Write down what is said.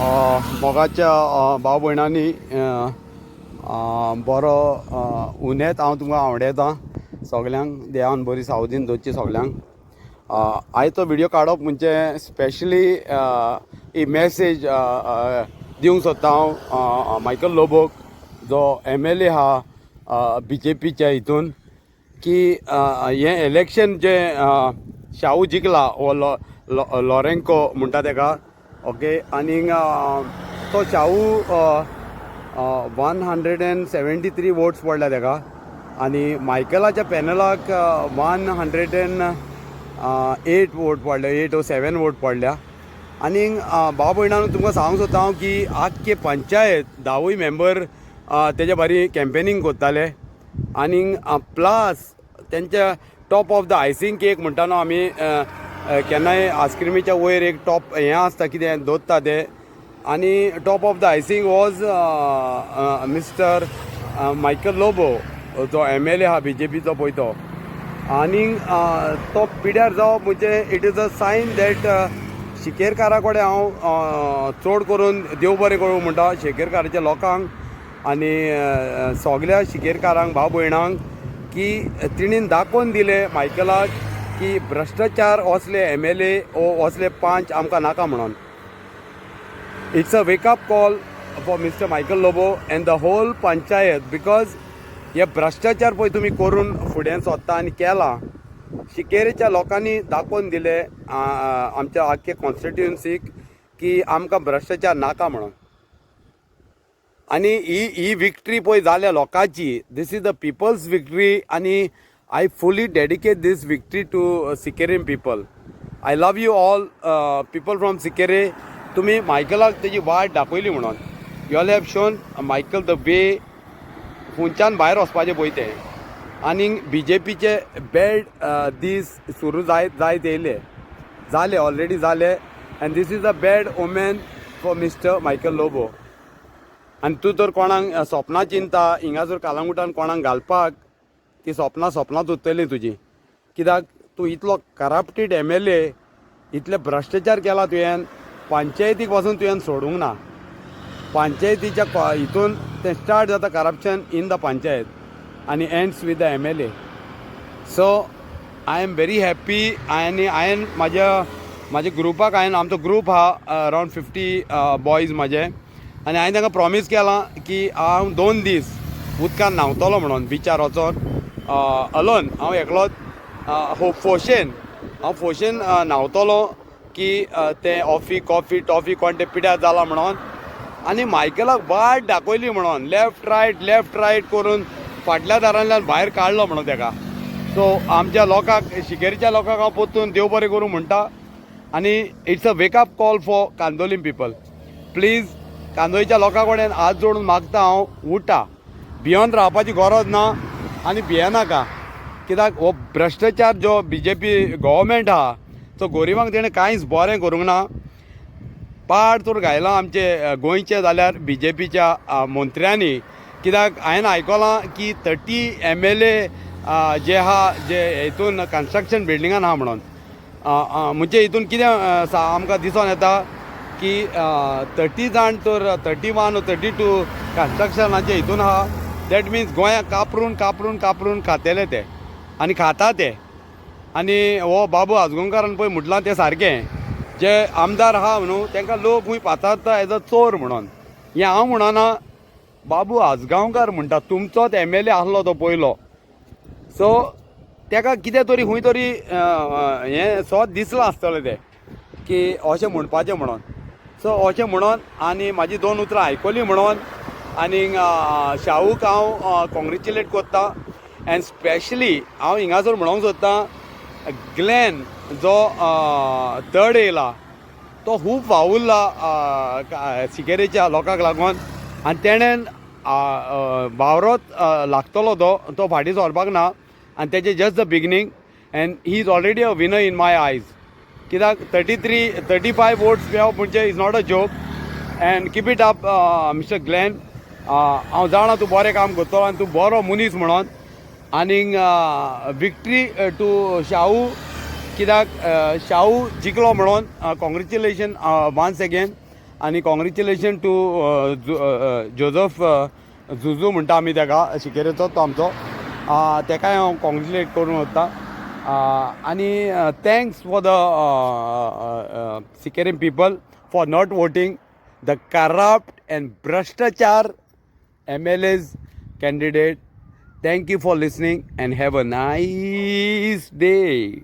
मोगाच्या भाव भयणांनी बरो उनेत हांव तुमकां आवडयतां सगल्यांक देवान बरी सावधीन दवरची सगल्यांक। आयज तो व्हिडिओ काडप म्हणजे स्पेशली ही मॅसेज दिवंक सोदता हांव मायकल लोबोक, जो MLA आहा BJPच्या हितून, की हें इलेक्शन जे शाहू जिखला वो लॉरेंको म्हणटा तेका, ओके। आनी तो शाहू 173 वोट्स पडल्या तेका, आनी मायकलाच्या पॅनलाक 108 वोट पडले, 8 or 7 वोट पडल्या। आनी भाव भयणांनो तुमकां सांगूंक सोदता हांव की आख्खे पंचायत 10 मेंबर तेजे बारी कॅम्पेनींग कोत्ताले। आनी प्लस तेंच्या top of the icing cake म्हणटा न्हू आमी, केन्नाय आयस्क्रिमीच्या वयर एक टॉप हें आसता कितें दोत्ता ते, आनी top of the icing was mister Michael Lobo, जो MLA आहा BJPचो पळय तो। आनी तो पिड्यार जावप म्हणजे it is a sign that शिकेरकारा कडेन हांव चड करून देव बरें करूं म्हणटा शिकेरकाराच्या लोकांक आनी सगल्या शिकेरकारांक भाव भयणांक, की तिणेन दाखोवन दिले मायकलाक की भ्रश्टाचार असले MLA ओ असले पंच आमकां नाका म्हणून। It's a wake up call for mister Michael Lobo and the whole panchayat, because हे भ्रश्टाचार पळय तुमी करून फुडें सोदता आनी केला, शिकेरेच्या लोकांनी दाखोवन दिले आमच्या आख्खे कॉन्स्टिट्युएन्सीक की आमकां भ्रश्टाचार नाका म्हणून। आनी ही विक्ट्री पळय जाल्या लोकांची, this is the people's victory, आनी I fully dedicate this victory to सिकेरेन people. I love you all people from Sinquerim. तुमी मायकलाक तेजी वाट दाखयली म्हणून, you all have shown Michael the way खुंयच्यान भायर वचपाचें पळय तें। आनी BJPचे बॅड दीस सुरू जायत येयले, जाले ऑलरेडी जाले, and this is a bad omen for mister Michael Lobo. आनी तूं तर कोणाक सपनां चिंता हिंगासर कालांगुटान कोणाक घालपाक, ती सपनांच उरतली तुजी, कित्याक तूं इतलो करप्टेड MLA, इतले भ्रश्टाचार केला तुवें, पंचायतीक वचून तुवें सोडूंक ना। पंचायतीच्या हितून तें स्टार्ट जाता करप्शन इन द पंचायत आनी ends with the MLA। So I am very happy. आनी हांवें म्हाज्या ग्रुपाक आमचो ग्रूप आहा अरावंड 50 बॉयज म्हाजे, आनी हांवें तांकां प्रॉमीस केलां की हांव 2 दीस उदकान न्हांवतलो म्हणून बिचार वचोन अलोन, हांव एकलोच फोशेन न्हांवतलो, की ते कॉफी कोण ते पिड्यार जाला म्हणून। आनी मायकलाक वाट दाखयली म्हणून लेफ्ट रायट करून फाटल्या दारांतल्यान भायर काडलो म्हणून तेका। सो आमच्या लोकांक, शिकेरीच्या लोकांक हांव परतून देव बरें करूं म्हणटा। आनी it's a wake up call for Candolim people. Please कांदोळीच्या लोकां कडेन हात जोडून मागता हांव, उठा, भियोन रावपाची गरज ना आनी भियेनाका, कित्याक हो भ्रश्टाचार जो BJP गव्हर्मेंट आहा तो गोरिबांक तेणें कांयच बरें करूंक ना। पाड तर घायला आमचे गोंयचे जाल्यार BJPच्या मंत्र्यांनी, कित्याक हांवें आयकलां की 30 MLA जे आहा जे हितून कन्स्ट्रक्शन बिल्डिंगान आहा म्हणून, म्हणजे हितून कितें आमकां दिसून येता की 30 जाण तर 31 or 32 कन्स्ट्रक्शनाचे हितून आहा। दॅट मिन्स गोंयाक कापरून खातेले ते आनी खाता ते। आनी हो बाबू आजगांवकारान पळय म्हटलां तें सारकें, जे आमदार आहा न्हू तांकां लोक खूंय पाताळटा एज अ चोर म्हणून। हें हांव म्हणना, बाबू आजगांवकार म्हणटा, तुमचोच MLA आसलो तो पयलो। सो ताका कितें तरी खंय तरी हें सोद दिसलां आसतलें तें की अशें म्हणपाचें म्हणून। सो अशें म्हणून आनी म्हाजी 2 उतरां आयकलीं म्हणून आनी शाहूक हांव कॉंग्रेच्युलेट कोत्ता। एंड स्पेशली हांव हिंगासर म्हणूंक सोदतां, ग्लेन जो थर्ड येयला तो खूब वावुरला सिकेरेच्या लोकांक लागून, आनी तेणेन वावरोत लागतलो तो फाटीं सरपाक ना, आनी तेजें just the beginning, and he is already a winner in my आयज। कित्याक 35 वोट्स मेळप म्हणजे is not a joke. End keep it up mister Glenn, हांव जाणा तूं बरें काम करतलो आनी तूं बरो मनीस म्हणून। आनी विक्ट्री टू शाहू, कित्याक शाहू जिखलो म्हणून कॉंग्रेच्युलेशन वन्स अगेन। आनी कॉंग्रेच्युलेशन टू जोझफ झुजू म्हणटा आमी ताका शिकेरेचो तो आमचो ताकाय हांव कॉंग्रेच्युलेट करून वता आनी thanks for the Sinquerim people for not voting the corrupt and भ्रष्टाचार MLA's candidate. Thank you for listening and have a nice day.